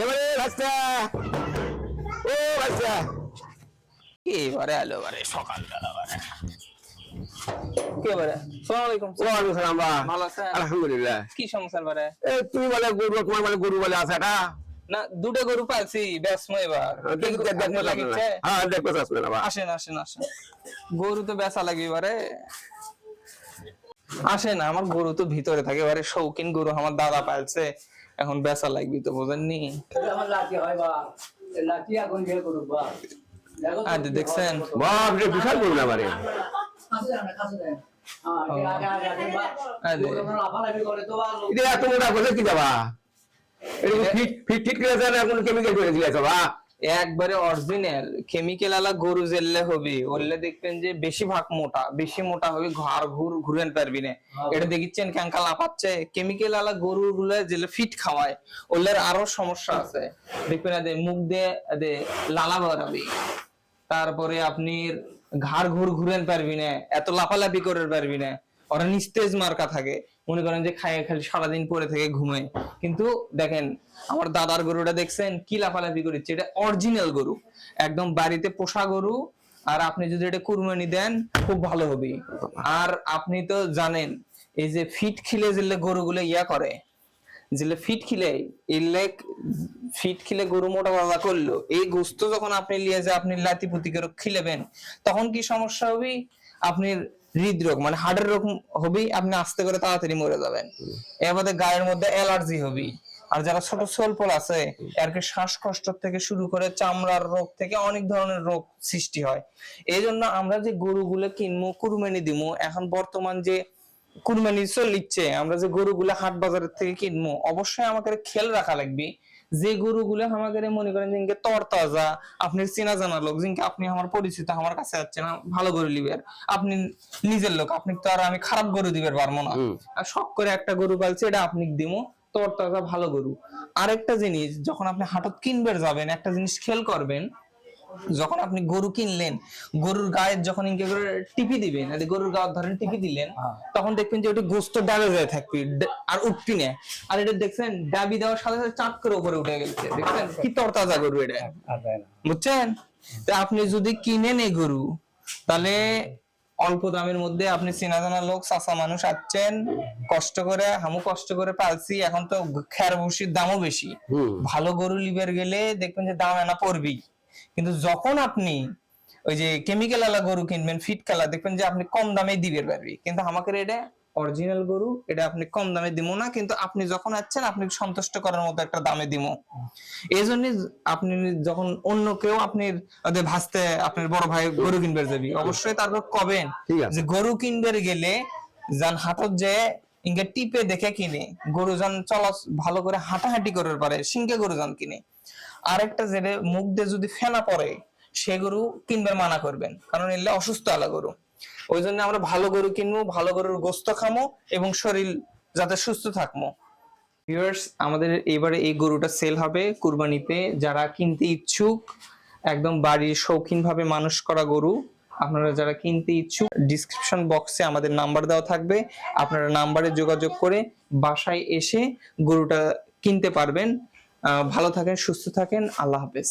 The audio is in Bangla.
এবারে ভাষা ও ভাষা এবারে আলো বারে সকালবেলা বারে একেবারে আসসালামু আলাইকুম। ওয়ালাইকুম সালাম বা ভালো আছেন? আলহামদুলিল্লাহ। কি সমস্যা বারে? এই তুমি বলে গরু, তোমার বলে গরু বলে আছে এটা না, দুটো গরু পাইছি বেচমো এবার। দেখবো লাগিচ্ছে? হ্যাঁ দেখবো আসবে না বা আসেন আসেন আসেন, গরু তো বেচা লাগবে এবারে। আসেন, আমার গরু তো ভিতরে থাকে এবারে, শৌখিন গরু আমার দাদা পালছে, এখন বেচা লাগবে তো, বোঝেননি? দেখছেন বাপ রে বিশাল গরু না বারে এটা এত মোটা করে কি যাবা ফিট ফিট ফিট করে যায় না কোনো কেমিক্যাল করে দিয়েছে বা একবারে অরিজিনাল কেমিক্যাল আলা গরু জেললে হবে, ওরলে দেখবেন যে বেশি ভাগ মোটা, বেশি মোটা হবে, ঘর ঘুরেন পারবি না। এটা দেখিচ্ছেন ক্যাঙ্কা লাফাচ্ছে, কেমিক্যাল আলা গরু গুলো জেলে ফিট খাওয়ায়, ওরলের আরো সমস্যা আছে। দেখবেন এদের মুখ দিয়ে এদের লালা বেরাবে, তারপরে আপনি ঘাড় ঘুরেন পারবি না, এত লাফালাফি করে পারবি না। ওরা নিস্তেজ মার্কা থাকে, মনে করেন যে খায় খালি সারাদিন পরে থেকে ঘুমায়। কিন্তু দেখেন আমার দাদার গরুটা দেখছেন কি লাফালাফি করছে, এটা অরিজিনাল গরু, একদম বাড়িতে পোষা গরু। আর আপনি যদি এটা কুরবানি দেন খুব ভালো হবে। আর আপনি তো জানেন এই যে ফিট খিলে যেলে গরুগুলো ইয়া করে, যেলে ফিট খিলে এলে ফিট খিলে গরু মোটা তাজা করলো, এই গোস্ত যখন আপনি নিয়ে যে আপনি লাতি পুতি করে খিলেবেন, তখন কি সমস্যা হবে? আপনি হৃদরোগ মানে হার্টের রোগ হবে, আপনি আস্তে করে তাড়াতাড়ি মরে যাবেন। এবারে গায়ের মধ্যে অ্যালার্জি হবে। আর যারা ছোট সোলপল আছে আর কি শ্বাসকষ্ট থেকে শুরু করে চামড়ার রোগ থেকে অনেক ধরনের রোগ সৃষ্টি হয়। এই জন্য আমরা যে গরুগুলো কিনবো, কুরবানি দিবো, এখন বর্তমান যে কুরবানি চলিচ্ছে, আমরা যে গরুগুলো হাট বাজারের থেকে কিনবো, অবশ্যই আমাকে খেয়াল রাখা লাগবে যে গরুগুলো আমাদের মনে করেন জিনকে তরতাজা, আপনি চেনা জানা লোক, জিনকে আপনি আমার পরিচিত, আমার কাছে যাচ্ছেন ভালো গরু লিবের, আপনি নিজের লোক, আপনি তো আর আমি খারাপ গরু দিবের পারবো না। আর শখ করে একটা গরু পালছে, এটা আপনি দিমো তরতাজা ভালো গরু। আরেকটা জিনিস, যখন আপনি হাটত কিনবে যাবেন, একটা জিনিস খেয়াল করবেন, যখন আপনি গরু কিনলেন, গরুর গায়ে যখন ইনকে করে টিপি দিবেন, গরুর গায়ে ধরেন টিপি দিলেন, তখন দেখবেন যে ওটা গোস্ত ডাবে যায় থাকবে আর উঠবি না। আর এটা দেখছেন ডাবি দেওয়ার সাথে সাথে চাপ করে উপরে উঠে গেছে, দেখছেন কি তরতাজা গরু এটা, বুঝছেন? তা আপনি যদি কিনেন এই গরু, তাহলে অল্প দামের মধ্যে আপনি চেনা জানা লোক, চাচা মানুষ আসছেন, কষ্ট করে হামু কষ্ট করে পালছি, এখন তো খের ভুসির দামও বেশি, ভালো গরু লিবের গেলে দেখবেন যে দাম এনা পড়বেই। কিন্তু যখন আপনি ওই যে কেমিক্যাল আলা গরু কিনবেন, ফিট কালা, দেখবেন যে আপনি কম দামে দিবের পারবি। কিন্তু আমাকে এটা অরিজিনাল গরু, এটা আপনি কম দামে দিমো না, কিন্তু আপনি যখন আছেন আপনি সন্তুষ্ট করার মতো একটা দামে দিমো। এই জন্য আপনি যখন অন্য কেউ আপনি ভাসতে আপনার বড় ভাই গরু কিনবে যাবি, অবশ্যই তারপর কবেন যে গরু কিনবে গেলে যান হাটত যে ইনকে টিপে দেখে কিনে, গরু যান চলা ভালো করে হাঁটাহাঁটি করার পারে, সিংকে গরু যান কিনে। আরেকটা যেটা মুখ দিয়ে যদি ফেনা পড়ে, সে গরু কিনবে মানা করবেন, কারণ এলে অসুস্থ আলা গরু। ওই জন্য আমরা ভালো গরু কিনবো, ভালো গরুর গোস্ত খামো এবং শরীর যাতে সুস্থ থাকবো। ভিউয়ার্স, আমাদের এবারে এই গরুটা সেল হবে কুরবানিতে। যারা কিনতে ইচ্ছুক, একদম বাড়ির শৌখিন ভাবে মানুষ করা গরু, আপনারা যারা কিনতে ইচ্ছুক, ডিসক্রিপশন বক্সে আমাদের নাম্বার দেওয়া থাকবে, আপনারা নাম্বারে যোগাযোগ করে বাসায় এসে গরুটা কিনতে পারবেন। ভালো থাকেন, সুস্থ থাকেন, আল্লাহ হাফেজ।